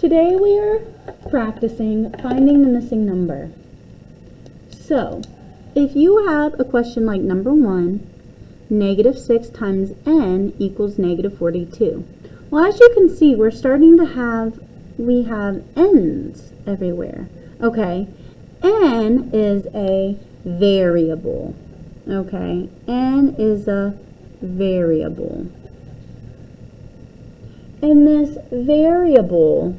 Today we are practicing finding the missing number. So, if you have a question like number 1, -6 times n equals -42. Well, as you can see, we're starting to we have n's everywhere. Okay, n is a variable. Okay, n is a variable. And this variable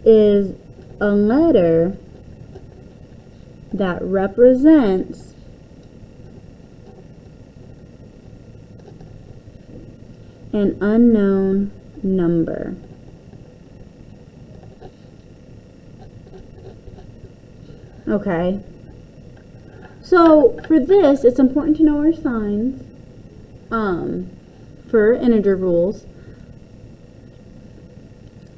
is a letter that represents an unknown number. Okay, so for this, it's important to know our signs for integer rules.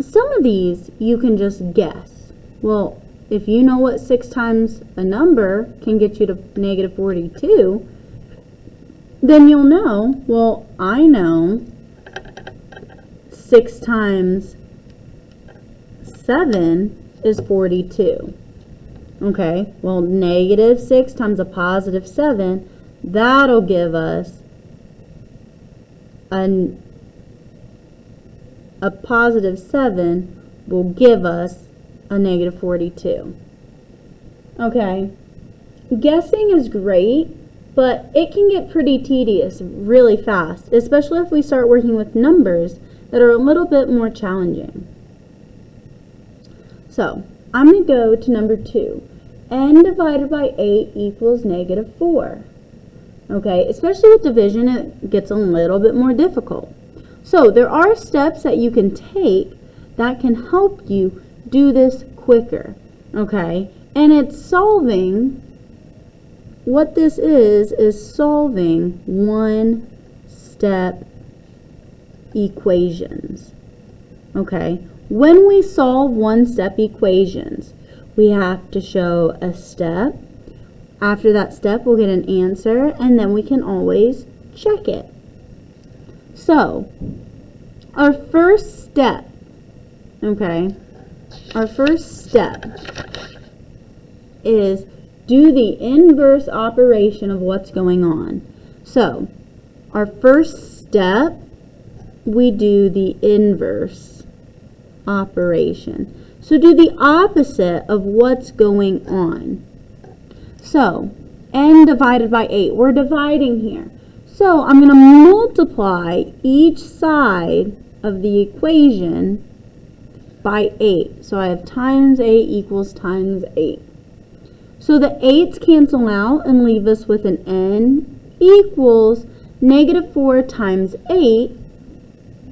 Some of these you can just guess. Well, if you know what 6 times a number can get you to -42, then you'll know, well, I know 6 times 7 is 42. Okay, well, -6 times a +7, that'll give us a +7 will give us a -42. Okay, guessing is great, but it can get pretty tedious really fast, especially if we start working with numbers that are a little bit more challenging. So, I'm going to go to number 2. n divided by 8 equals -4. Okay, especially with division, it gets a little bit more difficult. So, there are steps that you can take that can help you do this quicker. Okay, and it's solving, what this is solving one-step equations. Okay, when we solve one-step equations, we have to show a step. After that step, we'll get an answer, and then we can always check it. So, our first step, okay, our first step is do the inverse operation of what's going on. So, our first step, we do the inverse operation. So do the opposite of what's going on. So, n divided by 8. We're dividing here. So I'm going to multiply each side of the equation by 8. So I have times 8 equals times 8. So the 8's cancel out and leave us with an n equals -4 times 8.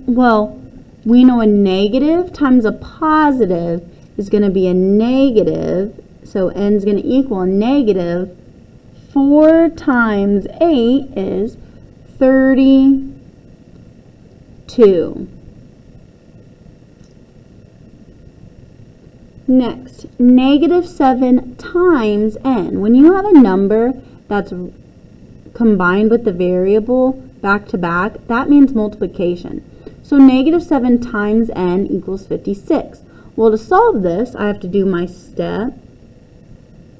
Well, we know a negative times a positive is going to be a negative, so n is going to equal a negative. 4 times 8 is 32. Next, -7 times n. When you have a number that's combined with the variable back to back, that means multiplication. So -7 times n equals 56. Well, to solve this, I have to do my step.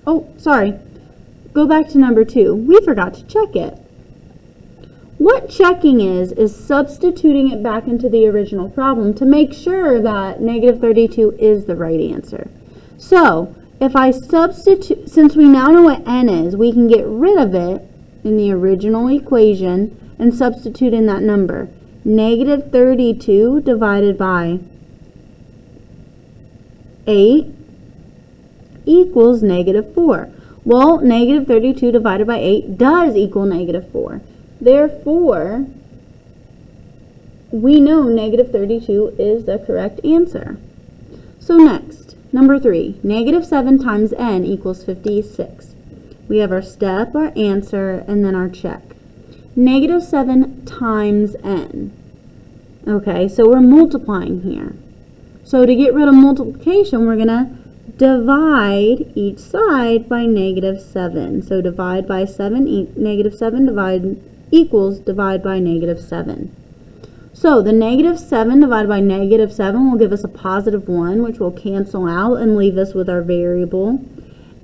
Oh, sorry. Go back to number 2. We forgot to check it. What checking is substituting it back into the original problem to make sure that -32 is the right answer. So, if I substitute, since we now know what n is, we can get rid of it in the original equation and substitute in that number. -32 divided by 8 equals -4. Well, -32 divided by 8 does equal -4. Therefore, we know -32 is the correct answer. So next, number 3, -7 times n equals 56. We have our step, our answer, and then our check. -7 times n. Okay, so we're multiplying here. So to get rid of multiplication, we're going to divide each side by -7. So divide by 7, -7 equals divide by -7. So the negative 7 divided by negative 7 will give us a positive 1, which will cancel out and leave us with our variable.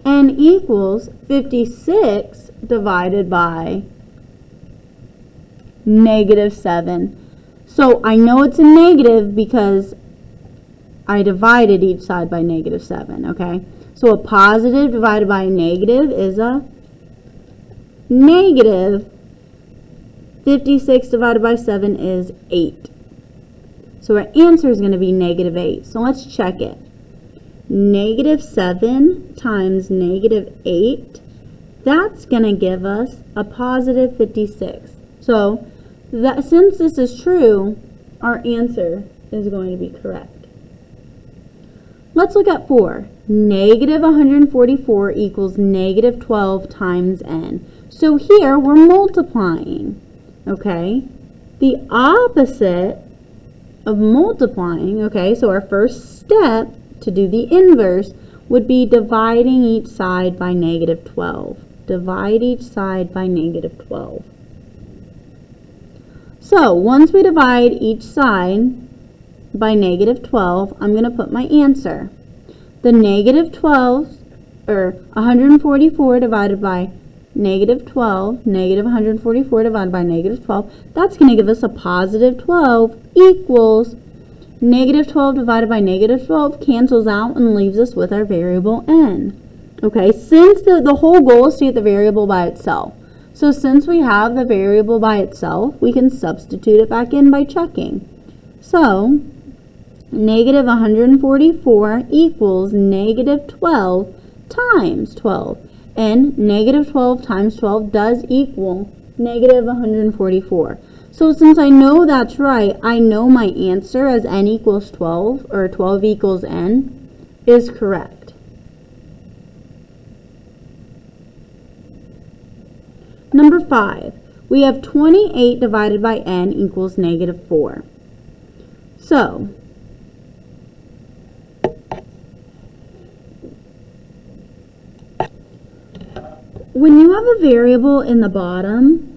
N equals 56 divided by negative 7. So I know it's a negative because I divided each side by negative 7, okay? So a positive divided by a negative is a negative. 56 divided by 7 is 8. So our answer is going to be negative 8. So let's check it. Negative 7 times negative 8, that's going to give us a positive 56. So that, since this is true, our answer is going to be correct. Let's look at 4. Negative 144 equals negative 12 times n. So here we're multiplying, okay? The opposite of multiplying, okay, so our first step to do the inverse would be dividing each side by negative 12. Divide each side by negative 12. So once we divide each side by negative 12, I'm going to put my answer. The negative 12, or 144 divided by negative 12, negative 144 divided by negative 12, that's going to give us a positive 12 equals negative 12 divided by negative 12 cancels out and leaves us with our variable n. Okay, since the whole goal is to get the variable by itself. So since we have the variable by itself, we can substitute it back in by checking. So negative 144 equals negative 12 times 12. And negative 12 times 12 does equal negative 144. So since I know that's right, I know my answer as n equals 12, or 12 equals n, is correct. Number 5, we have 28 divided by n equals negative 4. So, when you have a variable in the bottom,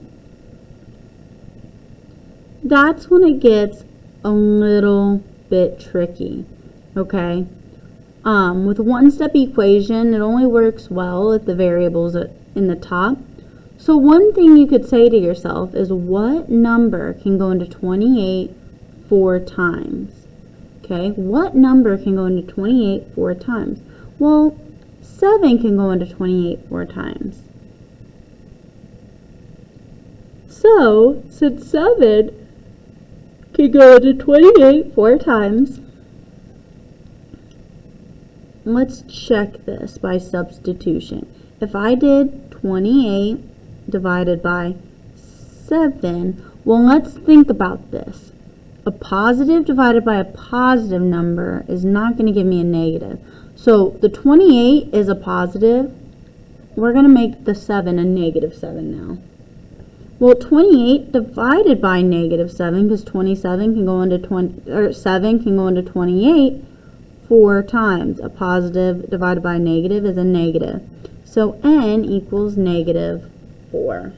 that's when it gets a little bit tricky, okay? With a one-step equation, it only works well if the variable's in the top. So one thing you could say to yourself is, what number can go into 28 4 times? Okay, what number can go into 28 4 times? Well, 7 can go into 28 4 times. So, since 7 can go into 28 4 times, let's check this by substitution. If I did 28 divided by 7, well, let's think about this. A positive divided by a positive number is not going to give me a negative. So the 28 is a positive. We're going to make the 7 a negative 7 now. Well, 28 divided by negative 7, because 27 can go into 20, or 7 can go into 28 4 times. A positive divided by a negative is a negative. So n equals negative 4.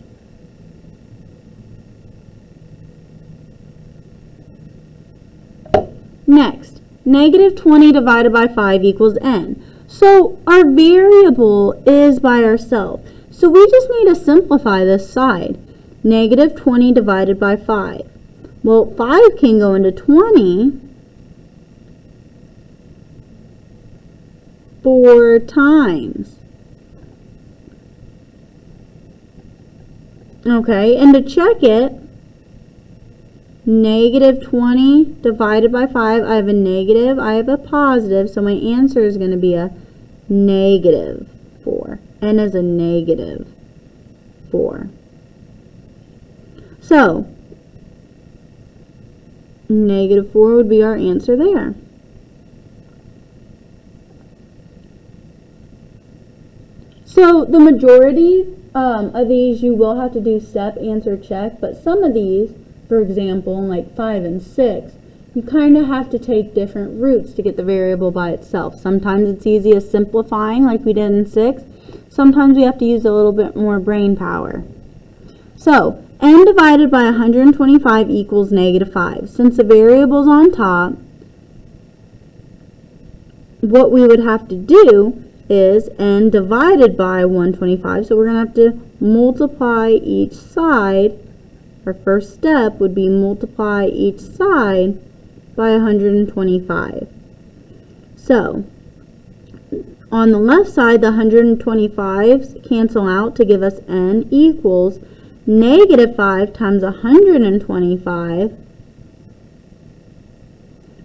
Next, negative 20 divided by 5 equals n. So our variable is by ourselves. So we just need to simplify this side. Negative 20 divided by 5. Well, 5 can go into 20 4 times. Okay, and to check it, negative 20 divided by 5, I have a negative, I have a positive, so my answer is going to be a negative 4. N is a negative 4. So, negative 4 would be our answer there. So, the majority of these you will have to do step, answer, check, but some of these, for example, like 5 and 6, you kind of have to take different routes to get the variable by itself. Sometimes it's easiest simplifying like we did in 6. Sometimes we have to use a little bit more brain power. So, n divided by 125 equals negative 5. Since the variable's on top, what we would have to do is n divided by 125. So we're going to have to multiply each side. Our first step would be multiply each side by 125. So on the left side, the 125s cancel out to give us n equals negative 5 times 125.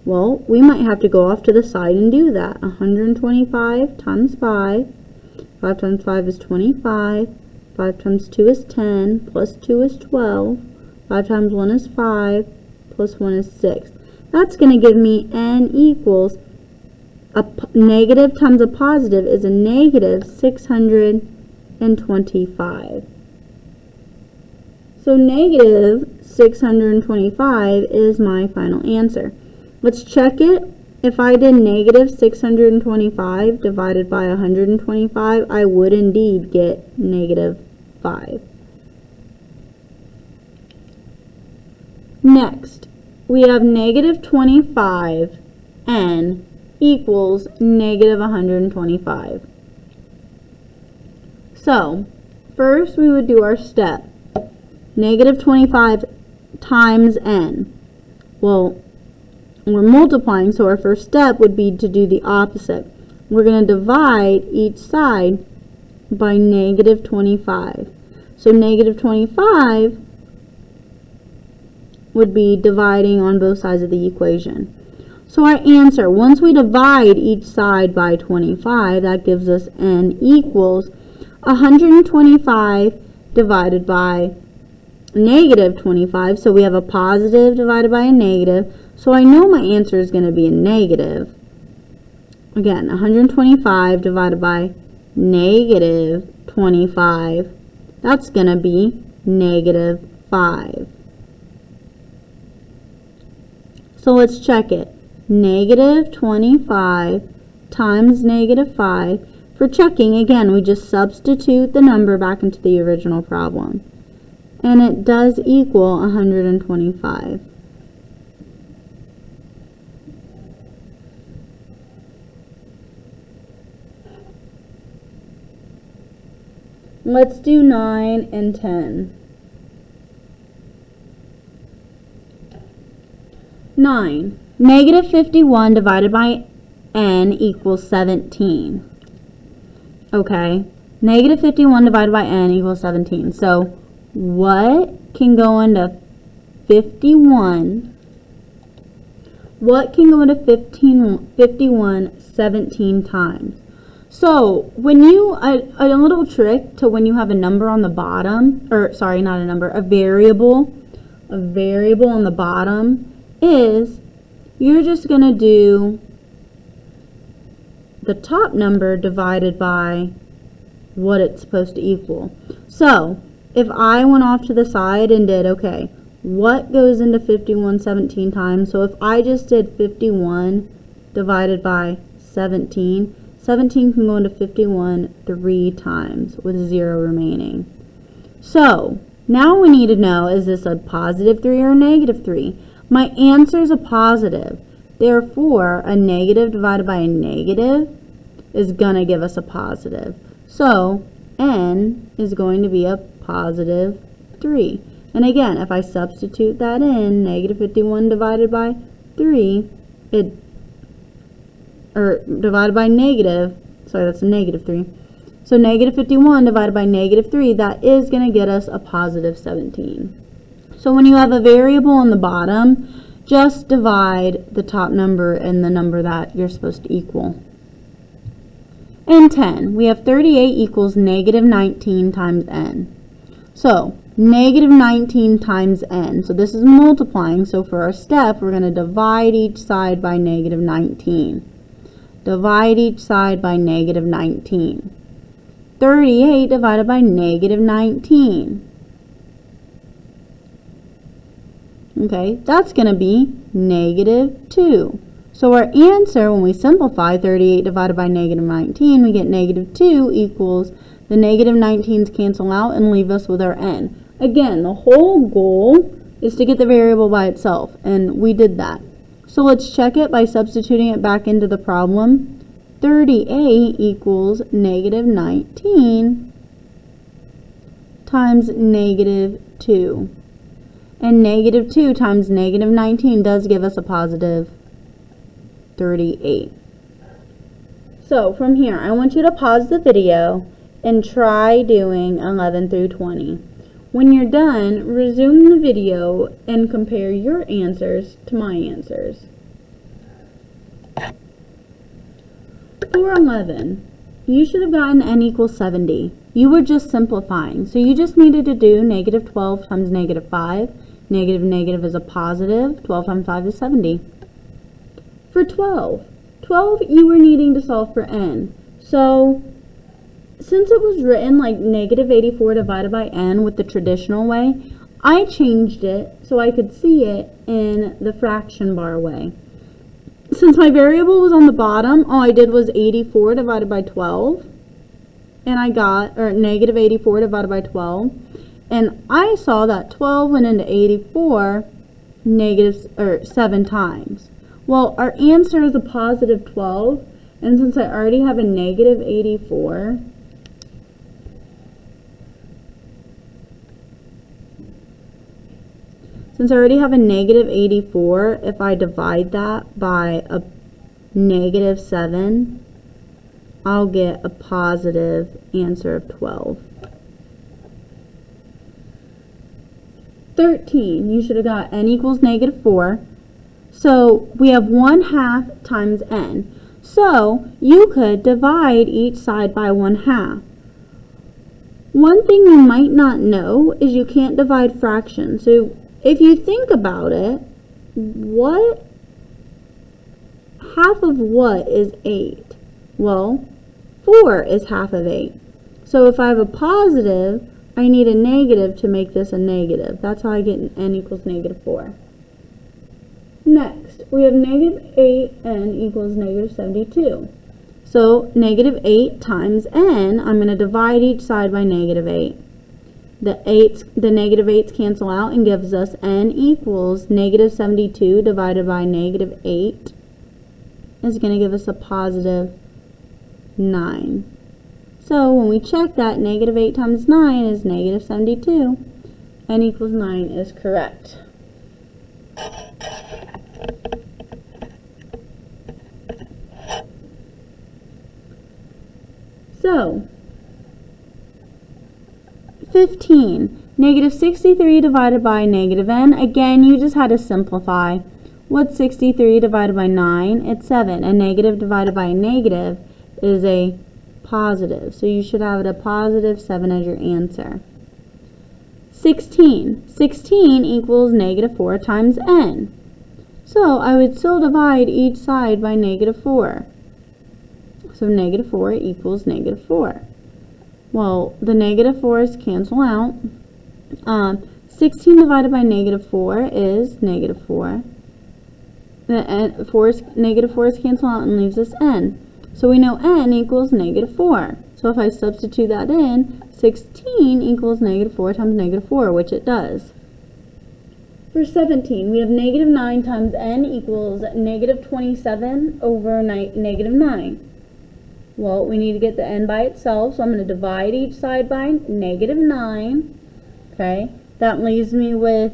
Well, we might have to go off to the side and do that. 125 times 5. 5 times 5 is 25. 5 times 2 is 10. Plus 2 is 12. 5 times 1 is 5. Plus 1 is 6. That's going to give me n equals a negative times a positive is a negative 625. So negative 625 is my final answer. Let's check it. If I did negative 625 divided by 125, I would indeed get negative 5. Next, we have negative 25n equals negative 125. So, first we would do our step. Negative 25 times n. Well, we're multiplying, so our first step would be to do the opposite. We're going to divide each side by negative 25. So negative 25 would be dividing on both sides of the equation. So our answer, once we divide each side by 25, that gives us n equals 125 divided by negative 25. So we have a positive divided by a negative. So I know my answer is going to be a negative. Again, 125 divided by negative 25. That's going to be negative 5. So let's check it. Negative 25 times negative 5. For checking, again, we just substitute the number back into the original problem. And it does equal 125. Let's do 9 and 10. 9. Negative 51 divided by n equals 17. Okay. Negative 51 divided by n equals 17. So what can go into 51? What can go into 51 17 times? So when you, a little trick to when you have a number on the bottom, or sorry, not a number, a variable on the bottom is you're just going to do the top number divided by what it's supposed to equal. So if I went off to the side and did, okay, what goes into 51 17 times? So if I just did 51 divided by 17, 17 can go into 51 3 times with 0 remaining. So now we need to know, is this a positive 3 or a negative 3? My answer is a positive. Therefore, a negative divided by a negative is going to give us a positive. So n is going to be a positive 3. And again, if I substitute that in, negative 51 divided by 3, divided by negative, sorry, that's a negative 3. So negative 51 divided by negative 3, that is going to get us a positive 17. So when you have a variable on the bottom, just divide the top number and the number that you're supposed to equal. And 10, we have 38 equals negative 19 times n. So negative 19 times n. So this is multiplying. So for our step, we're going to divide each side by negative 19. Divide each side by negative 19. 38 divided by negative 19. Okay, that's going to be negative 2. So our answer, when we simplify 38 divided by negative 19, we get negative 2 equals, the negative 19s cancel out and leave us with our n. Again, the whole goal is to get the variable by itself, and we did that. So let's check it by substituting it back into the problem. 38 equals negative 19 times negative 2. And negative 2 times negative 19 does give us a positive 38. So from here, I want you to pause the video and try doing 11 through 20. When you're done, resume the video and compare your answers to my answers. For 11, you should have gotten n equals 70. You were just simplifying, so you just needed to do negative 12 times negative 5. Negative is a positive. 12 times 5 is 70. For 12, you were needing to solve for n. So since it was written like negative 84 divided by n with the traditional way, I changed it so I could see it in the fraction bar way. Since my variable was on the bottom, all I did was 84 divided by 12, and I got, or negative 84 divided by 12, and I saw that 12 went into 84 7 times. Well, our answer is a positive 12, and since I already have a negative 84, if I divide that by a negative 7, I'll get a positive answer of 12. 13, you should have got n equals negative 4. So we have 1/2 times n. So you could divide each side by 1/2. One thing you might not know is you can't divide fractions. So if you think about it, half of what is 8? Well, 4 is half of 8. So if I have a positive, I need a negative to make this a negative. That's how I get n equals negative 4. Next, we have negative 8n equals negative 72. So negative 8 times n, I'm going to divide each side by negative 8. The negative 8's cancel out and gives us n equals negative 72 divided by negative 8 is going to give us a positive 9. So when we check that, negative 8 times 9 is negative 72. N equals 9 is correct. So 15, negative 63 divided by negative n. Again, you just had to simplify. What's 63 divided by 9? It's 7. A negative divided by a negative is a positive. So you should have it a positive 7 as your answer. 16. 16 equals negative 4 times n. So I would still divide each side by negative 4. So negative 4 equals negative 4. Well, the negative 4's cancel out. 16 divided by negative 4 is negative 4. The negative 4's cancel out and leaves us n. So we know n equals negative 4. So if I substitute that in, 16 equals negative 4 times negative 4, which it does. For 17, we have negative 9 times n equals negative 27 over negative 9. Well, we need to get the n by itself, so I'm going to divide each side by negative 9. Okay, that leaves me with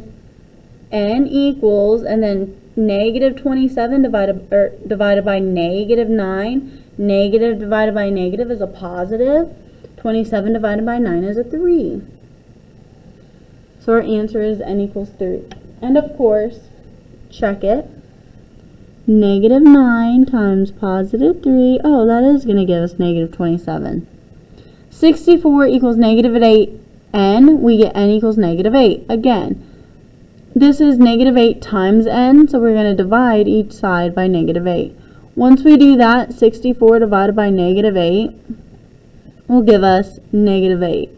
n equals, and then negative 27 divided by negative 9. Negative divided by negative is a positive. 27 divided by 9 is a 3. So our answer is n equals 3. And of course, check it. Negative 9 times positive 3. Oh, that is going to give us negative 27. 64 equals negative 8n. We get n equals negative 8. Again, this is negative 8 times n, so we're going to divide each side by negative 8. Once we do that, 64 divided by negative 8 will give us negative 8.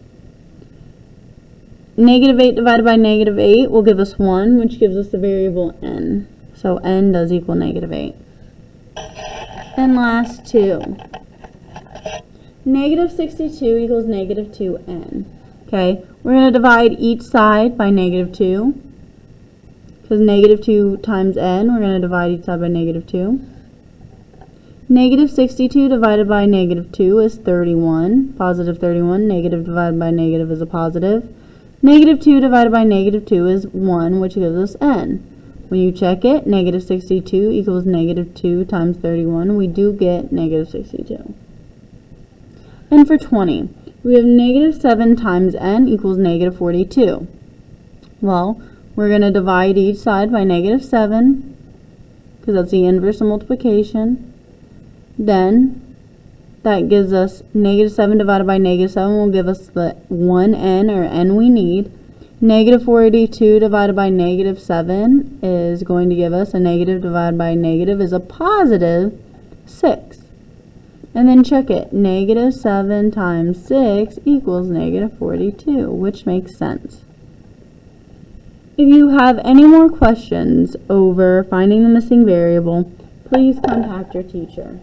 Negative 8 divided by negative 8 will give us 1, which gives us the variable n. So n does equal negative 8. And last two. Negative 62 equals negative 2n. Okay, we're going to divide each side by negative 2. Because negative 2 times n, we're going to divide each side by negative 2. Negative 62 divided by negative 2 is 31. Positive 31. Negative divided by negative is a positive. Negative 2 divided by negative 2 is 1, which gives us n. When you check it, negative 62 equals negative 2 times 31. We do get negative 62. And for 20, we have negative 7 times n equals negative 42. Well, we're going to divide each side by negative 7, because that's the inverse of multiplication. Then, that gives us negative 7 divided by negative 7 will give us the 1n, or n we need. Negative 42 divided by negative 7 is going to give us a negative divided by negative is a positive 6. And then check it. Negative 7 times 6 equals negative 42, which makes sense. If you have any more questions over finding the missing variable, please contact your teacher.